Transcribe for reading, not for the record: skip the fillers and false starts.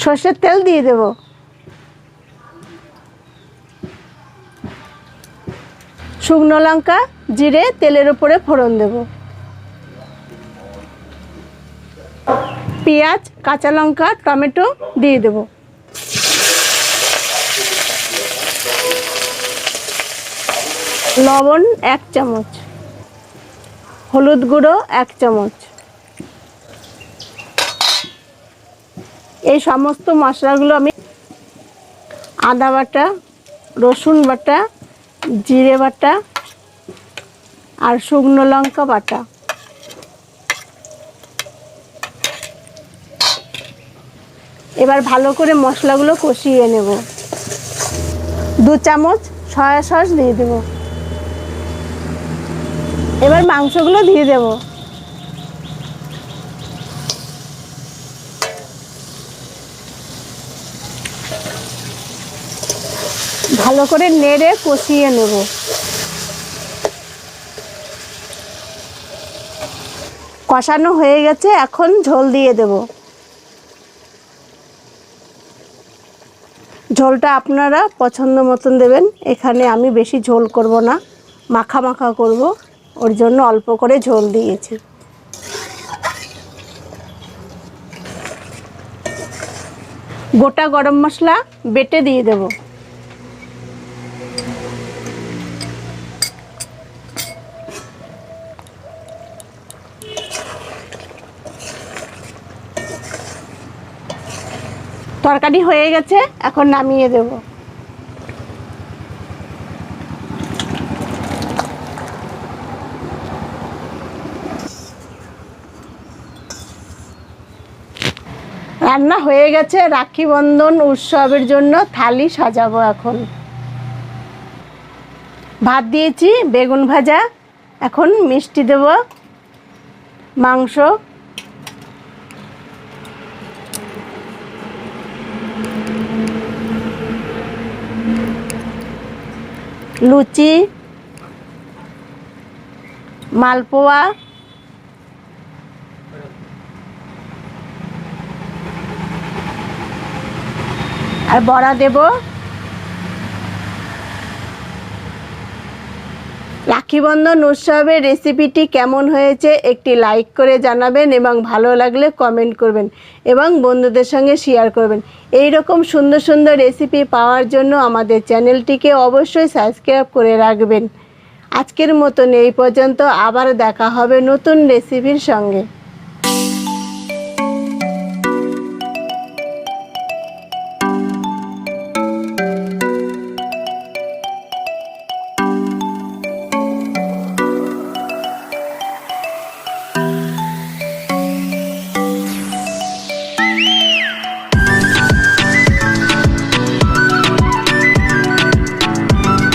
সর্ষের তেল দিয়ে দেব। শুকনো লঙ্কা জিরে তেলের উপরে ফোড়ন দেব। পেঁয়াজ কাঁচা লঙ্কা টমেটো দিয়ে দেব। লবণ 1 চামচ, হলুদ গুঁড়ো 1 চামচ। এই সমস্ত মশলাগুলো আমি আদা বাটা, রসুন বাটা, জিরে বাটা আর শুকনো লঙ্কা বাটা এবার ভালো করে মশলাগুলো কষিয়ে নেব। 2 চামচ সয়া সস দিয়ে দেব। এবার মাংসগুলো দিয়ে দেব। ভালো করে নেড়ে কষিয়ে নেব। কষানো হয়ে গেছে, এখন ঝোল দিয়ে দেব। ঝোলটা আপনারা পছন্দ মতন দেবেন। এখানে আমি বেশি ঝোল করব না, মাখা মাখা করব, ওর জন্য অল্প করে ঝোল দিয়েছি। গোটা গরম মশলা বেটে দিয়ে দেব। তরকারি হয়ে গেছে, এখন নামিয়ে দেব। রান্না হয়ে গেছে। রাখি বন্ধন উৎসবের জন্য থালি সাজাবো। এখন ভাত দিয়েছি, বেগুন ভাজা, এখন মিষ্টি দেব, মাংস, লুচি, মালপোয়া, আর বড়া দেব। রাখি বন্ধন উৎসবের রেসিপিটি কেমন হয়েছে একটি লাইক করে জানাবেন এবং ভালো লাগলে কমেন্ট করবেন এবং বন্ধুদের সঙ্গে শেয়ার করবেন। এই রকম সুন্দর সুন্দর রেসিপি পাওয়ার জন্য আমাদের চ্যানেলটিকে অবশ্যই সাবস্ক্রাইব করে রাখবেন। আজকের মতন এই পর্যন্ত, আবার দেখা হবে নতুন রেসিপির সঙ্গে।